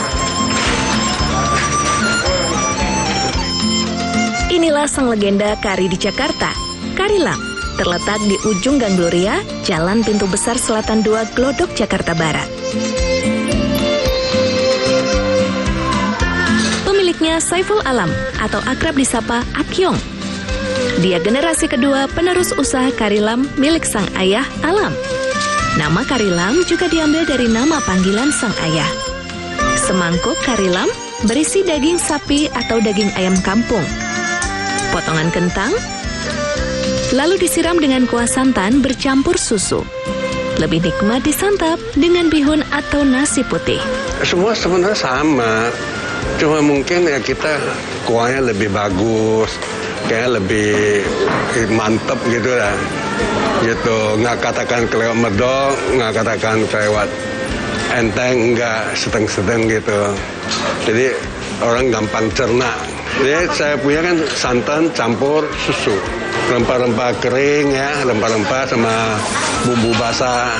Inilah sang legenda kari di Jakarta, Kari Lam. Terletak di ujung Gang Gloria, Jalan Pintu Besar Selatan 2, Glodok, Jakarta Barat. Pemiliknya Saiful Alam atau akrab disapa Akyong. Dia generasi kedua penerus usaha Kari Lam milik sang ayah Alam. Nama Kari Lam juga diambil dari nama panggilan sang ayah. Semangkuk Kari Lam berisi daging sapi atau daging ayam kampung, potongan kentang, lalu disiram dengan kuah santan bercampur susu. Lebih nikmat disantap dengan bihun atau nasi putih. Semua sebenarnya sama. Cuma mungkin ya kita kuahnya lebih bagus, kayak lebih mantep gitu lah. Gitu, nggak katakan kelewat medok, nggak katakan kelewat enteng, nggak sedang-sedang gitu. Jadi orang gampang cerna. Jadi saya punya kan santan campur susu, rempah-rempah kering ya, rempah-rempah sama bumbu basah.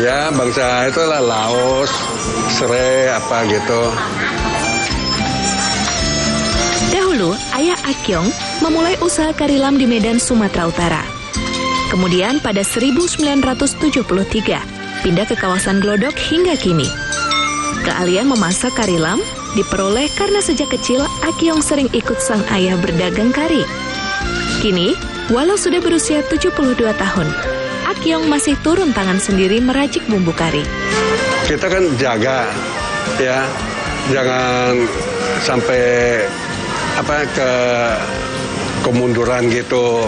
Ya bangsa itulah Laos, serai apa gitu. Dahulu, ayah Akyong memulai usaha Kari Lam di Medan, Sumatera Utara. Kemudian pada 1973, pindah ke kawasan Glodok hingga kini. Keahlian memasak Kari Lam diperoleh karena sejak kecil Akyong sering ikut sang ayah berdagang kari. Kini, walau sudah berusia 72 tahun, Akyong masih turun tangan sendiri meracik bumbu kari. Kita kan jaga, ya, jangan sampai kemunduran gitu.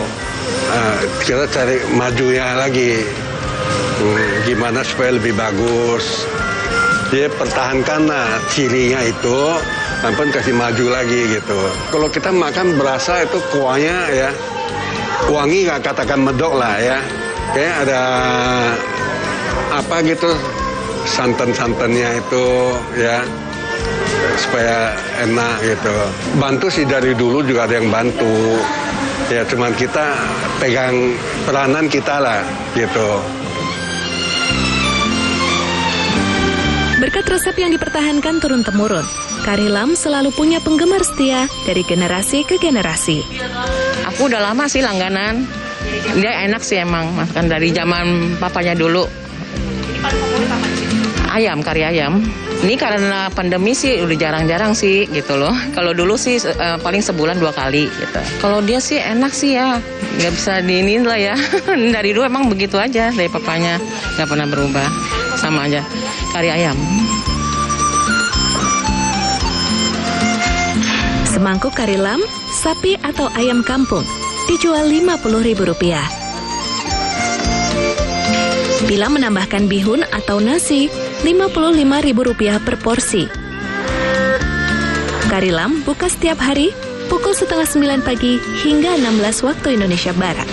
Kita cari majunya lagi, gimana supaya lebih bagus. Dia pertahankan cirinya itu, namun kasih maju lagi gitu. Kalau kita makan berasa itu kuahnya ya wangi, nggak katakan medok lah ya. Kayak ada apa gitu santan-santannya itu ya, supaya enak gitu. Bantu sih dari dulu juga ada yang bantu. Ya cuman kita pegang peranan kita lah gitu. Berkat resep yang dipertahankan turun-temurun, Karilam selalu punya penggemar setia dari generasi ke generasi. Aku udah lama sih langganan. Dia enak sih emang, makan dari zaman papanya dulu. Ayam, kari ayam. Ini karena pandemi sih udah jarang-jarang sih gitu loh. Kalau dulu sih paling sebulan 2 kali gitu. Kalau dia sih enak sih ya, nggak bisa diinin lah ya. Dari dulu emang begitu aja dari papanya, nggak pernah berubah. Sama aja, kari ayam. Semangkuk karilam, sapi atau ayam kampung, dijual Rp50.000. Bila menambahkan bihun atau nasi, Rp55.000 per porsi. Karilam buka setiap hari, pukul 8:30 pagi hingga 16 waktu Indonesia Barat.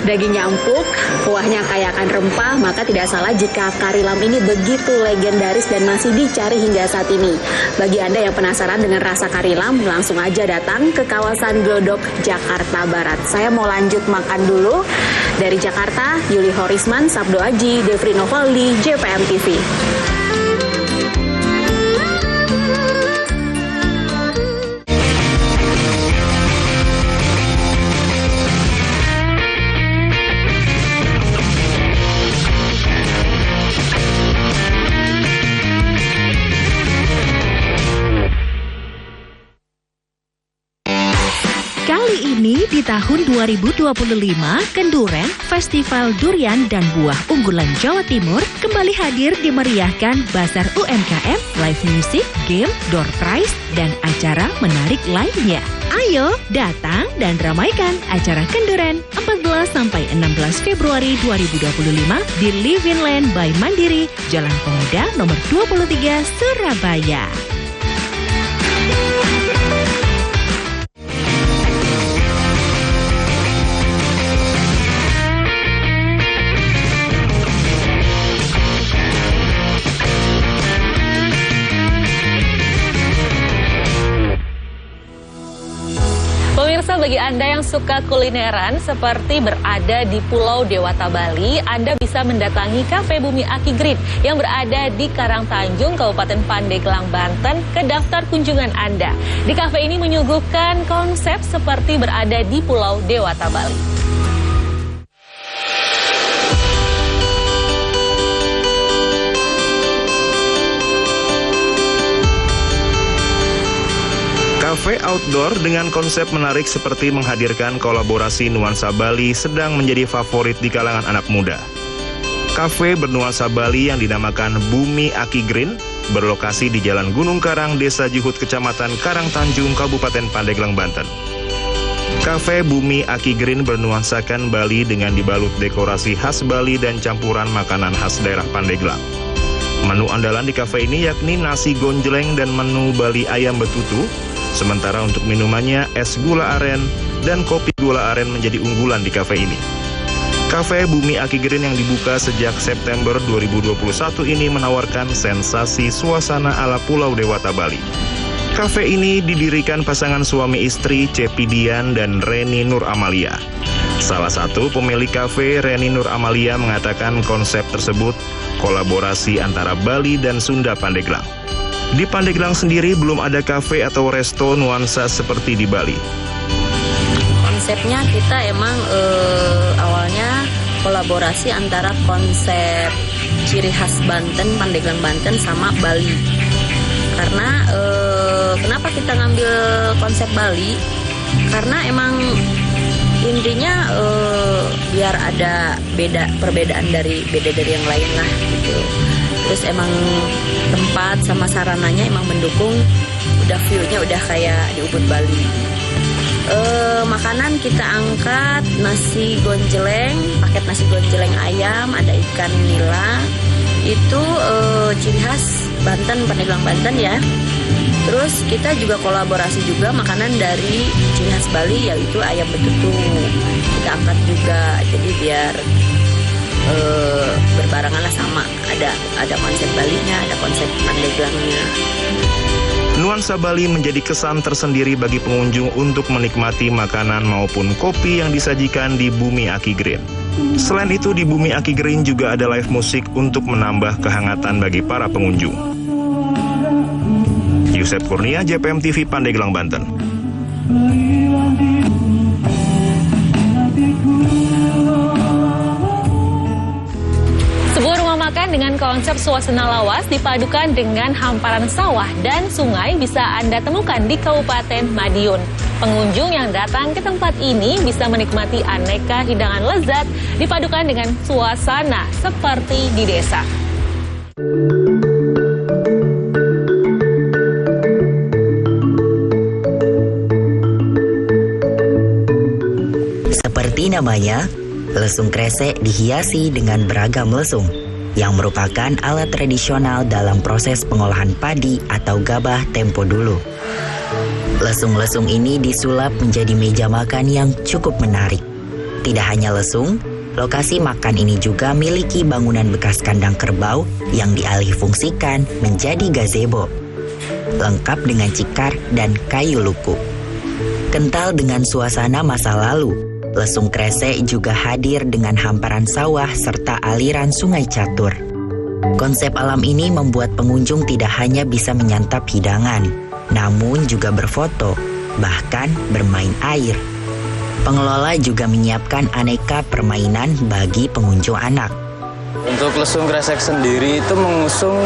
Dagingnya empuk, kuahnya kaya akan rempah, maka tidak salah jika karilam ini begitu legendaris dan masih dicari hingga saat ini. Bagi Anda yang penasaran dengan rasa karilam, langsung aja datang ke kawasan Glodok, Jakarta Barat. Saya mau lanjut makan dulu. Dari Jakarta, Yuli Horisman, Sabdo Aji, Devri Novaldi, JPM TV. Kali ini di tahun 2025, Kenduren, Festival Durian dan Buah Unggulan Jawa Timur kembali hadir dimeriahkan Bazar UMKM, live music, game, door prize, dan acara menarik lainnya. Ayo datang dan ramaikan acara Kenduren 14-16 Februari 2025 di Living Land by Mandiri, Jalan Pemuda nomor 23, Surabaya. Pemirsa, bagi Anda yang suka kulineran seperti berada di Pulau Dewata, Bali, Anda bisa mendatangi Cafe Bumi Aki Green yang berada di Karangtanjung, Kabupaten Pandeglang, Banten ke daftar kunjungan Anda. Di kafe ini menyuguhkan konsep seperti berada di Pulau Dewata, Bali. Cafe outdoor dengan konsep menarik seperti menghadirkan kolaborasi nuansa Bali sedang menjadi favorit di kalangan anak muda. Cafe bernuansa Bali yang dinamakan Bumi Aki Green berlokasi di Jalan Gunung Karang, Desa Juhut, Kecamatan Karangtanjung, Kabupaten Pandeglang, Banten. Cafe Bumi Aki Green bernuansakan Bali dengan dibalut dekorasi khas Bali dan campuran makanan khas daerah Pandeglang. Menu andalan di cafe ini yakni nasi gonjleng dan menu Bali ayam betutu. Sementara untuk minumannya, es gula aren dan kopi gula aren menjadi unggulan di kafe ini. Kafe Bumi Aki Green yang dibuka sejak September 2021 ini menawarkan sensasi suasana ala Pulau Dewata, Bali. Kafe ini didirikan pasangan suami istri Cepi Dian dan Reni Nur Amalia. Salah satu pemilik kafe, Reni Nur Amalia, mengatakan konsep tersebut kolaborasi antara Bali dan Sunda Pandeglang. Di Pandeglang sendiri belum ada kafe atau resto nuansa seperti di Bali. Konsepnya kita emang awalnya kolaborasi antara konsep ciri khas Banten, Pandeglang Banten sama Bali. Karena kenapa kita ngambil konsep Bali? Karena emang intinya biar ada perbedaan dari yang lain lah gitu. Terus emang tempat sama sarananya emang mendukung, udah view-nya udah kayak di Ubud Bali. Makanan kita angkat nasi gonjeleng, paket nasi gonjeleng ayam, ada ikan nila. Itu ciri khas Banten, Pandeglang Banten ya. Terus kita juga kolaborasi juga makanan dari ciri khas Bali, yaitu ayam betutu. Kita angkat juga, jadi biar berbarengan lah sama. Ada konsep Balinya, ada konsep Pandeglangnya. Nuansa Bali menjadi kesan tersendiri bagi pengunjung untuk menikmati makanan maupun kopi yang disajikan di Bumi Aki Green. Selain itu, di Bumi Aki Green juga ada live musik untuk menambah kehangatan bagi para pengunjung. Yusef Kurnia, JPM TV, Pandeglang, Banten. Sebuah rumah makan dengan konsep suasana lawas dipadukan dengan hamparan sawah dan sungai bisa Anda temukan di Kabupaten Madiun. Pengunjung yang datang ke tempat ini bisa menikmati aneka hidangan lezat dipadukan dengan suasana seperti di desa. Seperti namanya, lesung kresek dihiasi dengan beragam lesung yang merupakan alat tradisional dalam proses pengolahan padi atau gabah tempo dulu. Lesung-lesung ini disulap menjadi meja makan yang cukup menarik. Tidak hanya lesung, lokasi makan ini juga miliki bangunan bekas kandang kerbau yang dialihfungsikan menjadi gazebo, lengkap dengan cikar dan kayu luku. Kental dengan suasana masa lalu, lesung kresek juga hadir dengan hamparan sawah serta aliran sungai catur. Konsep alam ini membuat pengunjung tidak hanya bisa menyantap hidangan, namun juga berfoto, bahkan bermain air. Pengelola juga menyiapkan aneka permainan bagi pengunjung anak. Untuk lesung kresek sendiri itu mengusung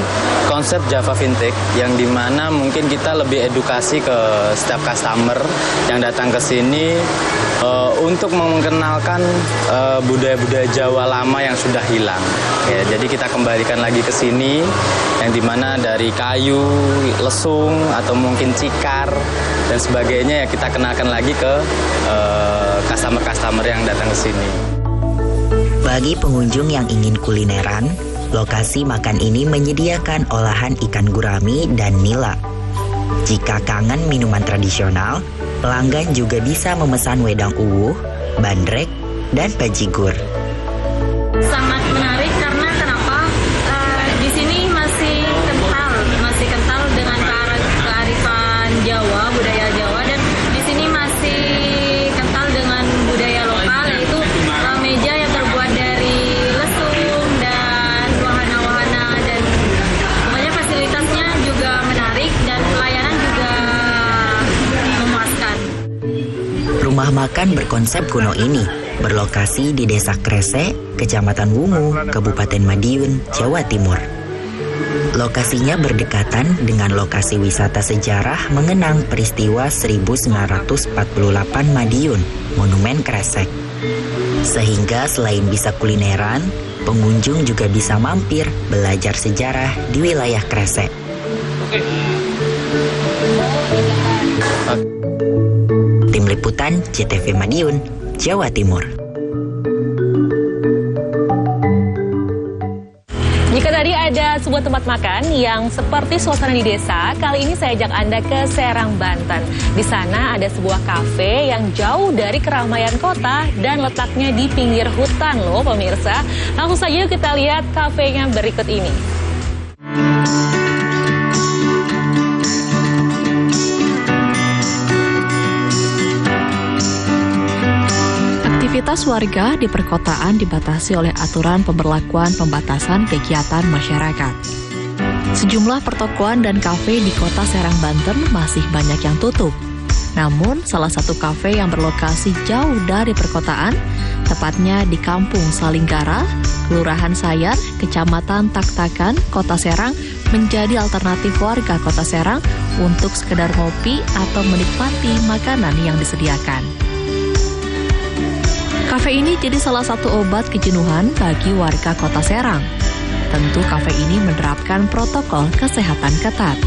konsep Java Vintage yang dimana mungkin kita lebih edukasi ke setiap customer yang datang ke sini untuk mengenalkan budaya-budaya Jawa lama yang sudah hilang. Ya, jadi kita kembalikan lagi ke sini yang dimana dari kayu, lesung atau mungkin cikar dan sebagainya ya kita kenalkan lagi ke customer-customer yang datang ke sini. Bagi pengunjung yang ingin kulineran, lokasi makan ini menyediakan olahan ikan gurami dan nila. Jika kangen minuman tradisional, pelanggan juga bisa memesan wedang uwuh, bandrek, dan bajigur. Sangat menarik karena kenapa? Di sini masih kental dengan kearifan Jawa, budaya Jawa, dan di sini masih kental dengan budaya lokal, yaitu meja yang terbuat dari lesung dan wahana-wahana, dan pokoknya fasilitasnya juga menarik dan pelayanan juga memuaskan. Rumah makan berkonsep kuno ini berlokasi di Desa Kresek, Kecamatan Wungu, Kabupaten Madiun, Jawa Timur. Lokasinya berdekatan dengan lokasi wisata sejarah mengenang peristiwa 1948 Madiun, Monumen Kresek. Sehingga selain bisa kulineran, pengunjung juga bisa mampir belajar sejarah di wilayah Kresek. Tim Liputan JTV Madiun, Jawa Timur. Jika tadi ada sebuah tempat makan yang seperti suasana di desa, kali ini saya ajak Anda ke Serang, Banten. Di sana ada sebuah kafe yang jauh dari keramaian kota dan letaknya di pinggir hutan loh pemirsa. Langsung saja kita lihat kafenya berikut ini. Aktivitas warga di perkotaan dibatasi oleh aturan pemberlakuan pembatasan kegiatan masyarakat. Sejumlah pertokoan dan kafe di kota Serang, Banten masih banyak yang tutup. Namun, salah satu kafe yang berlokasi jauh dari perkotaan, tepatnya di Kampung Salinggara, Kelurahan Sayar, Kecamatan Taktakan, Kota Serang, menjadi alternatif warga Kota Serang untuk sekedar ngopi atau menikmati makanan yang disediakan. Kafe ini jadi salah satu obat kejenuhan bagi warga Kota Serang. Tentu kafe ini menerapkan protokol kesehatan ketat.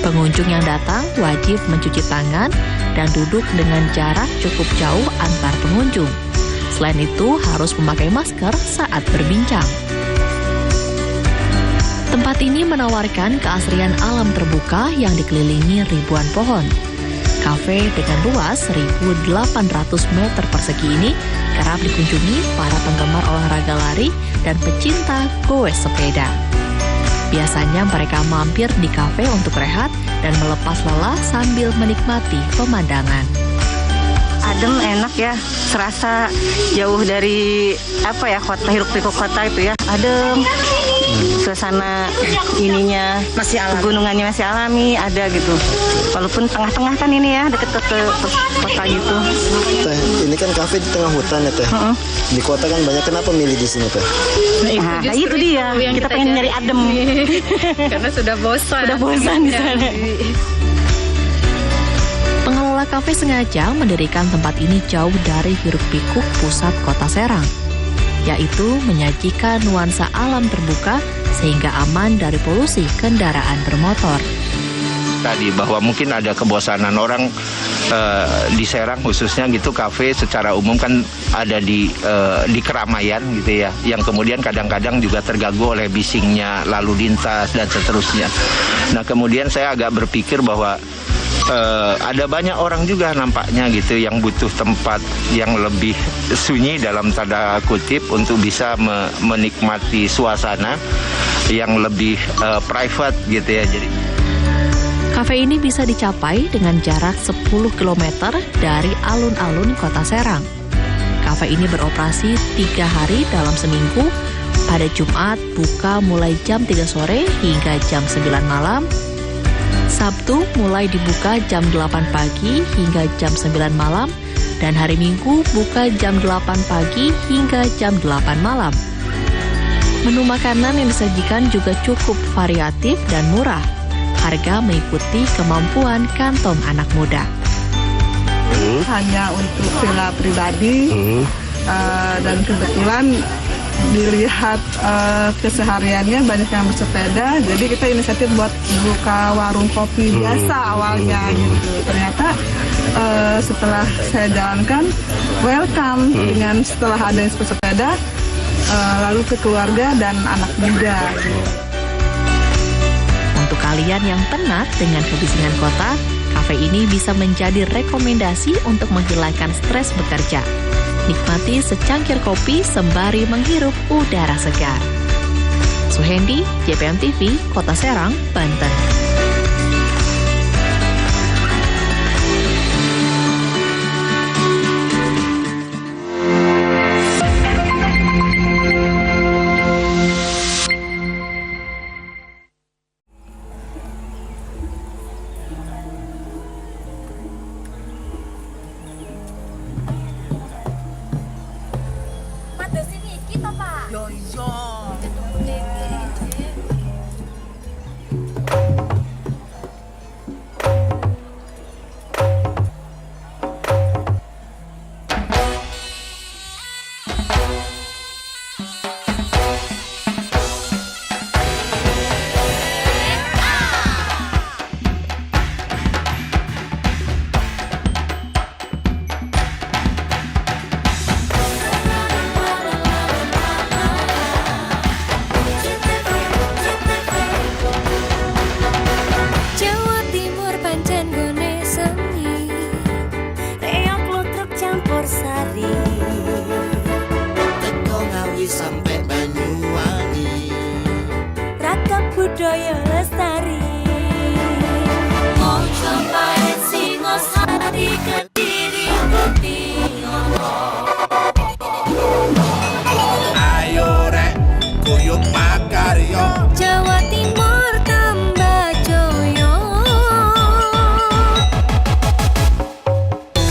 Pengunjung yang datang wajib mencuci tangan dan duduk dengan jarak cukup jauh antar pengunjung. Selain itu, harus memakai masker saat berbincang. Tempat ini menawarkan keasrian alam terbuka yang dikelilingi ribuan pohon. Kafe dengan luas 1.800 meter persegi ini kerap dikunjungi para penggemar olahraga lari dan pecinta goes sepeda. Biasanya mereka mampir di kafe untuk rehat dan melepas lelah sambil menikmati pemandangan. adem, enak ya, serasa jauh dari kota, hiruk pikuk kota itu ya, adem. Suasana ininya masih alami, pegunungannya masih alami, ada gitu. Walaupun tengah-tengah kan ini ya, deket ke kota gitu. Teh, ini kan kafe di tengah hutan ya Teh. Di kota kan banyak, kenapa milih di sini Teh? Nah, itu dia, kita pengen nyari adem. Karena sudah bosan. Sudah bosan di sana. Pengelola kafe sengaja mendirikan tempat ini jauh dari hiruk-pikuk pusat kota Serang, yaitu menyajikan nuansa alam terbuka sehingga aman dari polusi kendaraan bermotor. Tadi bahwa mungkin ada kebosanan orang di Serang khususnya gitu, kafe secara umum kan ada di keramaian gitu ya, yang kemudian kadang-kadang juga terganggu oleh bisingnya lalu lintas dan seterusnya. Nah kemudian saya agak berpikir bahwa ada banyak orang juga nampaknya gitu yang butuh tempat yang lebih sunyi dalam tanda kutip untuk bisa menikmati suasana yang lebih private gitu ya. Jadi kafe ini bisa dicapai dengan jarak 10 km dari alun-alun kota Serang. Kafe ini beroperasi 3 hari dalam seminggu. Pada Jumat buka mulai jam 3 sore hingga jam 9 malam. Sabtu mulai dibuka jam 8 pagi hingga jam 9 malam, dan hari Minggu buka jam 8 pagi hingga jam 8 malam. Menu makanan yang disajikan juga cukup variatif dan murah. Harga mengikuti kemampuan kantong anak muda. Hanya untuk villa pribadi, dan kebetulan dilihat kesehariannya banyak yang bersepeda, jadi kita inisiatif buat buka warung kopi biasa awalnya gitu. Ternyata setelah saya jalankan, welcome dengan setelah ada yang bersepeda, lalu ke keluarga dan anak muda gitu. Untuk kalian yang penat dengan kebisingan kota, kafe ini bisa menjadi rekomendasi untuk menghilangkan stres bekerja. Nikmati secangkir kopi sembari menghirup udara segar. Suhendi, JPM TV, Kota Serang, Banten. budaya lestari. Mojo Paet Singosari Kediri Ayo rek kuyup makaryo Jawa Timur tambah joyo.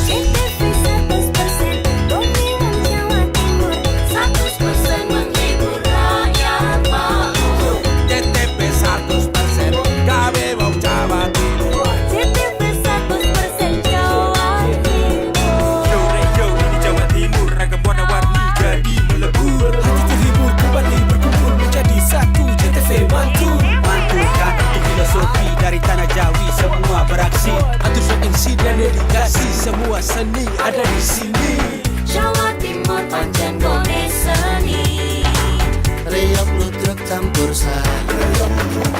CTV 100% dominan Jawa Timur, 100% menghibur rakyat makmur. CTV 100% gawe wong Jawa Timur. CTV 100% Jawa Timur. Yo di Jawa Timur ragam warna-warni jadi melebur. Hati terhibur kembali berkumpul menjadi satu. CTV mantul mantulkan untuk filosofi dari tanah Jawi, semua beraksi atur insiden dedikasi, semua seni ada di sini. Jawa Timur pancen gone seni. Reyok lutruk campur sari.